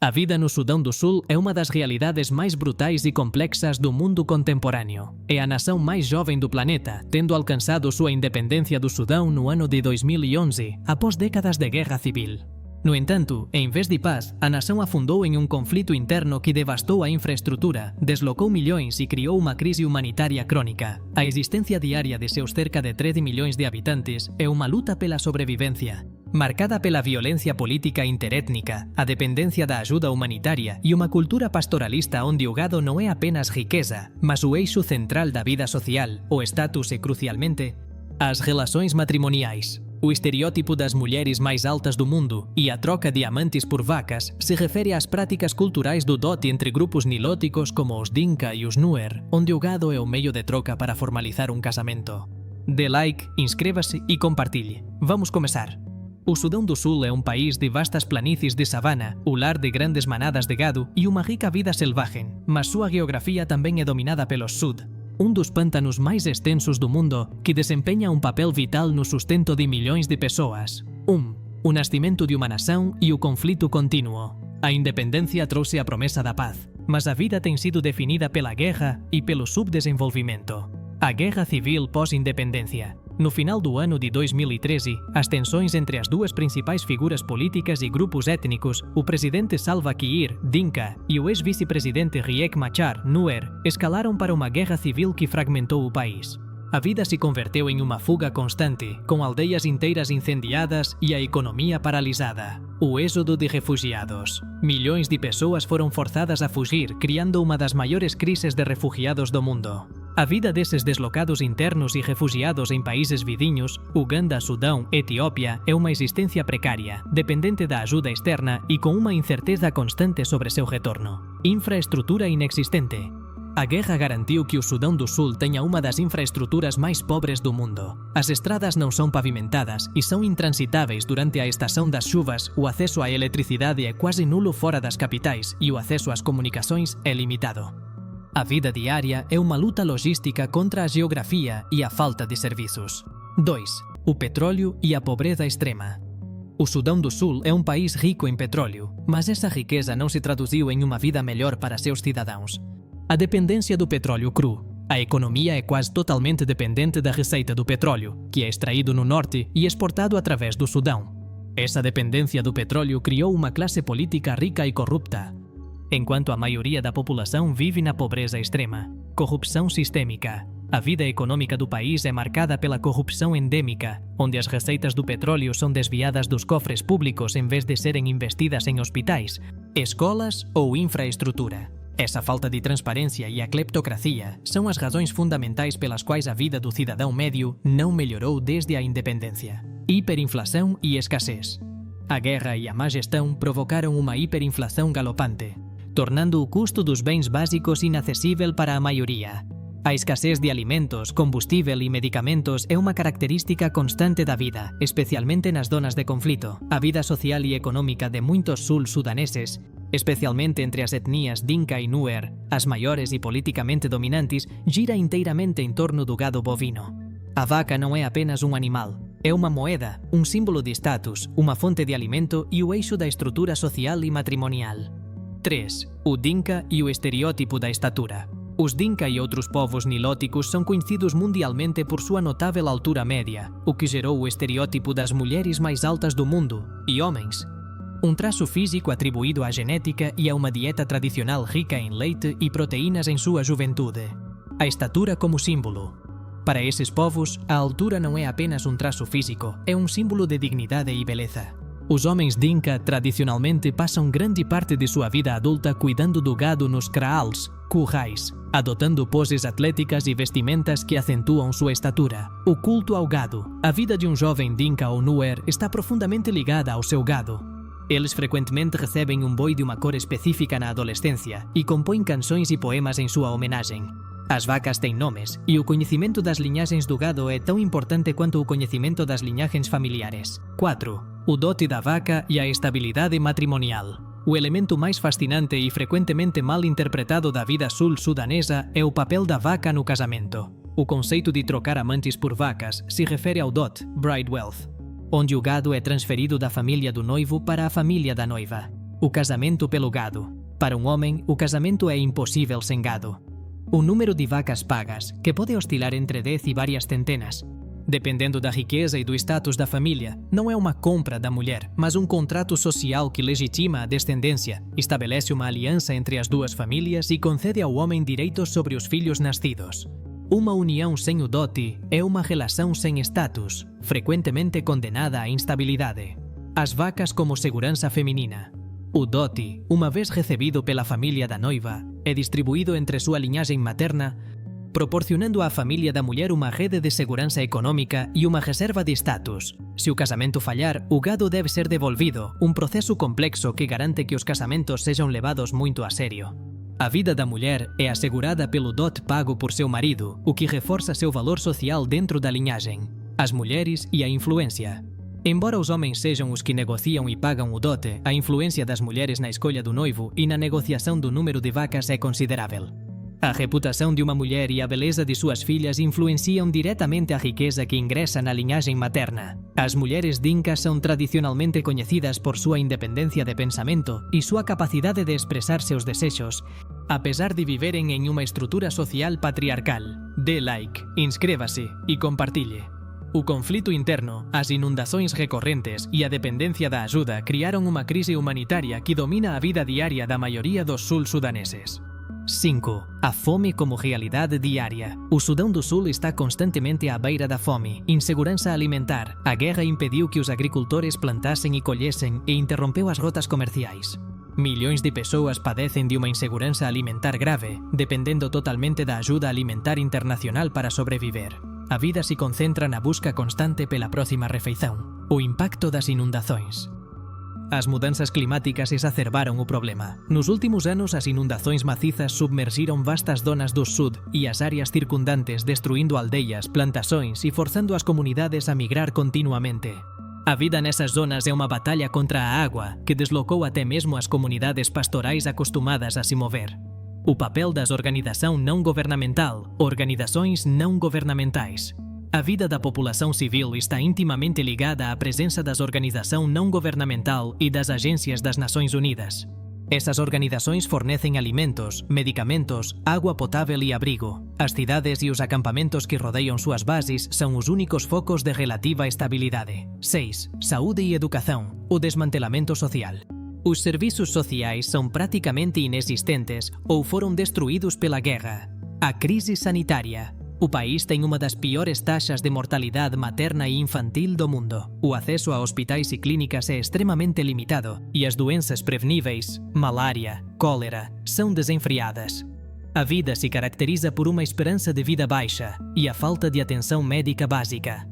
A vida no Sudão do Sul é uma das realidades mais brutais e complexas do mundo contemporâneo. É a nação mais jovem do planeta, tendo alcançado sua independência do Sudão no ano de 2011, após décadas de guerra civil. No entanto, em vez de paz, a nação afundou em um conflito interno que devastou a infraestrutura, deslocou milhões e criou uma crise humanitária crônica. A existência diária de seus cerca de 13 milhões de habitantes é uma luta pela sobrevivência, marcada pela violência política interétnica, a dependência da ajuda humanitária e uma cultura pastoralista onde o gado não é apenas riqueza, mas o eixo central da vida social, o status e, crucialmente, as relações matrimoniais. O estereótipo das mulheres mais altas do mundo e a troca de amantes por vacas se refere às práticas culturais do dote entre grupos nilóticos como os Dinka e os Nuer, onde o gado é o meio de troca para formalizar um casamento. Dê like, inscreva-se e compartilhe. Vamos começar! O Sudão do Sul é um país de vastas planícies de savana, o lar de grandes manadas de gado e uma rica vida selvagem, mas sua geografia também é dominada pelo Sud, um dos pântanos mais extensos do mundo que desempenha um papel vital no sustento de milhões de pessoas. O nascimento de uma nação e o conflito contínuo. A independência trouxe a promessa da paz, mas a vida tem sido definida pela guerra e pelo subdesenvolvimento. A guerra civil pós-independência. No final do ano de 2013, as tensões entre as duas principais figuras políticas e grupos étnicos, o presidente Salva Kiir, Dinka, e o ex-vice-presidente Riek Machar, Nuer, escalaram para uma guerra civil que fragmentou o país. A vida se converteu em uma fuga constante, com aldeias inteiras incendiadas e a economia paralisada. O êxodo de refugiados. Milhões de pessoas foram forçadas a fugir, criando uma das maiores crises de refugiados do mundo. A vida desses deslocados internos e refugiados em países vizinhos, Uganda, Sudão, Etiópia, é uma existência precária, dependente da ajuda externa e com uma incerteza constante sobre seu retorno. Infraestrutura inexistente. A guerra garantiu que o Sudão do Sul tenha uma das infraestruturas mais pobres do mundo. As estradas não são pavimentadas e são intransitáveis durante a estação das chuvas, o acesso à eletricidade é quase nulo fora das capitais e o acesso às comunicações é limitado. A vida diária é uma luta logística contra a geografia e a falta de serviços. 2. O petróleo e a pobreza extrema. O Sudão do Sul é um país rico em petróleo, mas essa riqueza não se traduziu em uma vida melhor para seus cidadãos. A dependência do petróleo cru. A economia é quase totalmente dependente da receita do petróleo, que é extraído no norte e exportado através do Sudão. Essa dependência do petróleo criou uma classe política rica e corrupta, enquanto a maioria da população vive na pobreza extrema. Corrupção sistêmica. A vida econômica do país é marcada pela corrupção endêmica, onde as receitas do petróleo são desviadas dos cofres públicos em vez de serem investidas em hospitais, escolas ou infraestrutura. Essa falta de transparência e a cleptocracia são as razões fundamentais pelas quais a vida do cidadão médio não melhorou desde a independência. Hiperinflação e escassez. A guerra e a má gestão provocaram uma hiperinflação galopante, tornando o custo dos bens básicos inacessível para a maioria. A escassez de alimentos, combustível e medicamentos é uma característica constante da vida, especialmente nas zonas de conflito. A vida social e econômica de muitos sul-sudaneses, especialmente entre as etnias Dinka e Nuer, as maiores e politicamente dominantes, gira inteiramente em torno do gado bovino. A vaca não é apenas um animal, é uma moeda, um símbolo de status, uma fonte de alimento e o eixo da estrutura social e matrimonial. 3. O Dinka e o estereótipo da estatura. Os Dinka e outros povos nilóticos são conhecidos mundialmente por sua notável altura média, o que gerou o estereótipo das mulheres mais altas do mundo, e homens. Um traço físico atribuído à genética e a uma dieta tradicional rica em leite e proteínas em sua juventude. A estatura como símbolo. Para esses povos, a altura não é apenas um traço físico, é um símbolo de dignidade e beleza. Os homens Dinka tradicionalmente passam grande parte de sua vida adulta cuidando do gado nos kraals, currais, adotando poses atléticas e vestimentas que acentuam sua estatura. O culto ao gado. A vida de um jovem Dinka ou Nuer está profundamente ligada ao seu gado. Eles frequentemente recebem um boi de uma cor específica na adolescência e compõem canções e poemas em sua homenagem. As vacas têm nomes, e o conhecimento das linhagens do gado é tão importante quanto o conhecimento das linhagens familiares. 4. O dote da vaca e a estabilidade matrimonial. O elemento mais fascinante e frequentemente mal interpretado da vida sul-sudanesa é o papel da vaca no casamento. O conceito de trocar amantes por vacas se refere ao dot, bride wealth, onde o gado é transferido da família do noivo para a família da noiva. O casamento pelo gado. Para um homem, o casamento é impossível sem gado. O número de vacas pagas, que pode oscilar entre 10 e várias centenas. Dependendo da riqueza e do status da família, não é uma compra da mulher, mas um contrato social que legitima a descendência, estabelece uma aliança entre as duas famílias e concede ao homem direitos sobre os filhos nascidos. Uma união sem o dote é uma relação sem status, frequentemente condenada à instabilidade. As vacas como segurança feminina. O dote, uma vez recebido pela família da noiva, é distribuído entre sua linhagem materna, proporcionando à família da mulher uma rede de segurança econômica e uma reserva de status. Se o casamento falhar, o gado deve ser devolvido, um processo complexo que garante que os casamentos sejam levados muito a sério. A vida da mulher é assegurada pelo dote pago por seu marido, o que reforça seu valor social dentro da linhagem. As mulheres e a influência. Embora os homens sejam os que negociam e pagam o dote, a influência das mulheres na escolha do noivo e na negociação do número de vacas é considerável. A reputação de uma mulher e a beleza de suas filhas influenciam diretamente a riqueza que ingressa na linhagem materna. As mulheres dinkas são tradicionalmente conhecidas por sua independência de pensamento e sua capacidade de expressar seus desejos, apesar de viverem em uma estrutura social patriarcal. Dê like, inscreva-se e compartilhe. O conflito interno, as inundações recorrentes e a dependência da ajuda criaram uma crise humanitária que domina a vida diária da maioria dos sul-sudaneses. 5. A fome como realidade diária. O Sudão do Sul está constantemente à beira da fome, insegurança alimentar. A guerra impediu que os agricultores plantassem e colhessem e interrompeu as rotas comerciais. Milhões de pessoas padecem de uma insegurança alimentar grave, dependendo totalmente da ajuda alimentar internacional para sobreviver. A vida se concentra na busca constante pela próxima refeição. O impacto das inundações. As mudanças climáticas exacerbaram o problema. Nos últimos anos, as inundações macizas submergiram vastas zonas do sul e as áreas circundantes, destruindo aldeias, plantações e forçando as comunidades a migrar continuamente. A vida nessas zonas é uma batalha contra a água, que deslocou até mesmo as comunidades pastorais acostumadas a se mover. O papel das organizações não governamental, organizações não governamentais. A vida da população civil está intimamente ligada à presença das organizações não governamental e das agências das Nações Unidas. Essas organizações fornecem alimentos, medicamentos, água potável e abrigo. As cidades e os acampamentos que rodeiam suas bases são os únicos focos de relativa estabilidade. 6. Saúde e educação. O desmantelamento social. Os serviços sociais são praticamente inexistentes ou foram destruídos pela guerra. A crise sanitária. O país tem uma das piores taxas de mortalidade materna e infantil do mundo. O acesso a hospitais e clínicas é extremamente limitado e as doenças preveníveis, malária, cólera, são desenfreadas. A vida se caracteriza por uma esperança de vida baixa e a falta de atenção médica básica.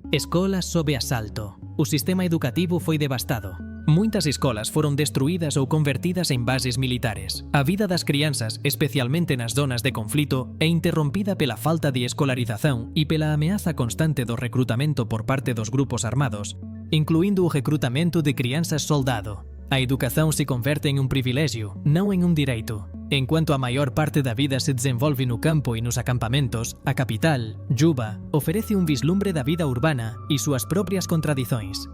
Escolas sob assalto. O sistema educativo foi devastado. Muitas escolas foram destruídas ou convertidas em bases militares. A vida das crianças, especialmente nas zonas de conflito, é interrompida pela falta de escolarização e pela ameaça constante do recrutamento por parte dos grupos armados, incluindo o recrutamento de crianças soldado. A educação se converte em um privilégio, não em um direito. Enquanto a maior parte da vida se desenvolve no campo e nos acampamentos, a capital, Juba, oferece um vislumbre da vida urbana e suas próprias contradições.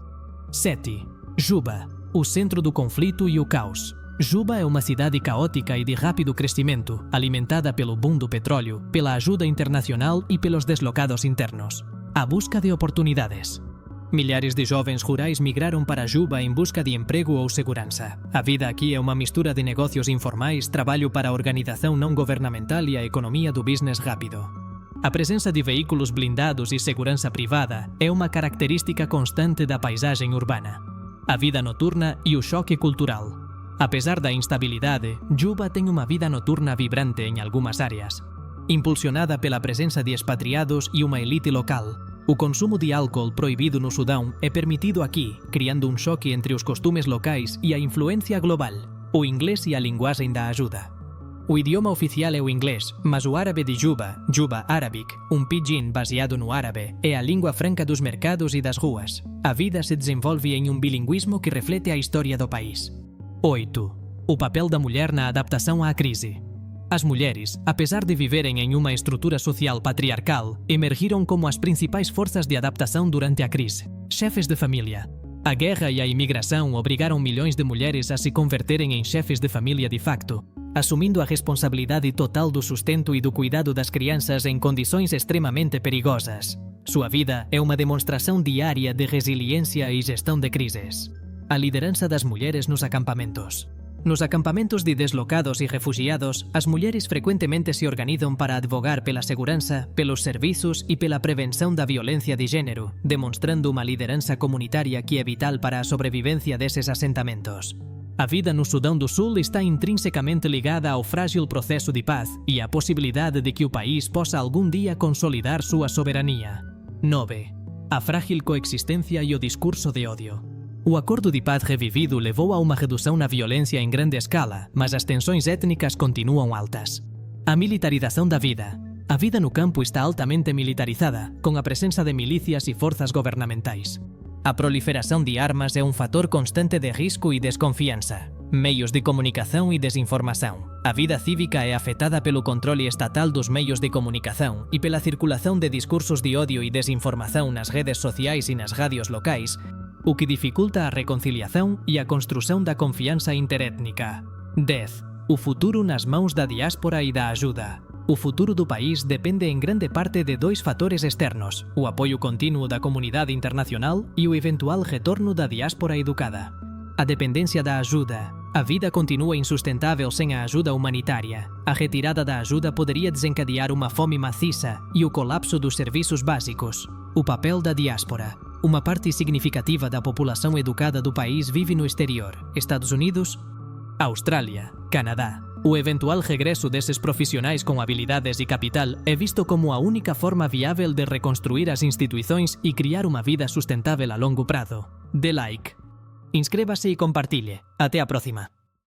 7. Juba, o centro do conflito e o caos. Juba é uma cidade caótica e de rápido crescimento, alimentada pelo boom do petróleo, pela ajuda internacional e pelos deslocados internos. A busca de oportunidades. Milhares de jovens rurais migraram para Juba em busca de emprego ou segurança. A vida aqui é uma mistura de negócios informais, trabalho para a organização não governamental e a economia do business rápido. A presença de veículos blindados e segurança privada é uma característica constante da paisagem urbana. A vida noturna e o choque cultural. Apesar da instabilidade, Juba tem uma vida noturna vibrante em algumas áreas. Impulsionada pela presença de expatriados e uma elite local, o consumo de álcool proibido no Sudão é permitido aqui, criando um choque entre os costumes locais e a influência global, o inglês e a linguagem da ajuda. O idioma oficial é o inglês, mas o árabe de Juba, Juba Arabic, um pidgin baseado no árabe, é a língua franca dos mercados e das ruas. A vida se desenvolve em um bilinguismo que reflete a história do país. 8. O papel da mulher na adaptação à crise. As mulheres, apesar de viverem em uma estrutura social patriarcal, emergiram como as principais forças de adaptação durante a crise. Chefes de família. A guerra e a imigração obrigaram milhões de mulheres a se converterem em chefes de família de facto, assumindo a responsabilidade total do sustento e do cuidado das crianças em condições extremamente perigosas. Sua vida é uma demonstração diária de resiliência e gestão de crises. A liderança das mulheres nos acampamentos. Nos acampamentos de deslocados e refugiados, as mulheres frequentemente se organizam para advogar pela segurança, pelos serviços e pela prevenção da violência de gênero, demonstrando uma liderança comunitária que é vital para a sobrevivência desses assentamentos. A vida no Sudão do Sul está intrinsecamente ligada ao frágil processo de paz e à possibilidade de que o país possa algum dia consolidar sua soberania. 9. A frágil coexistência e o discurso de ódio. O acordo de paz revivido levou a uma redução na violência em grande escala, mas as tensões étnicas continuam altas. A militarização da vida. A vida no campo está altamente militarizada, com a presença de milícias e forças governamentais. A proliferação de armas é um fator constante de risco e desconfiança. Meios de comunicação e desinformação. A vida cívica é afetada pelo controle estatal dos meios de comunicação e pela circulação de discursos de ódio e desinformação nas redes sociais e nas rádios locais, o que dificulta a reconciliação e a construção da confiança interétnica. 10. O futuro nas mãos da diáspora e da ajuda. O futuro do país depende em grande parte de dois fatores externos: o apoio contínuo da comunidade internacional e o eventual retorno da diáspora educada. A dependência da ajuda. A vida continua insustentável sem a ajuda humanitária. A retirada da ajuda poderia desencadear uma fome maciça e o colapso dos serviços básicos. O papel da diáspora. Uma parte significativa da população educada do país vive no exterior: Estados Unidos, Austrália, Canadá. O eventual regresso desses profissionais com habilidades e capital é visto como a única forma viável de reconstruir as instituições e criar uma vida sustentável a longo prazo. Dê like, inscreva-se e compartilhe. Até a próxima.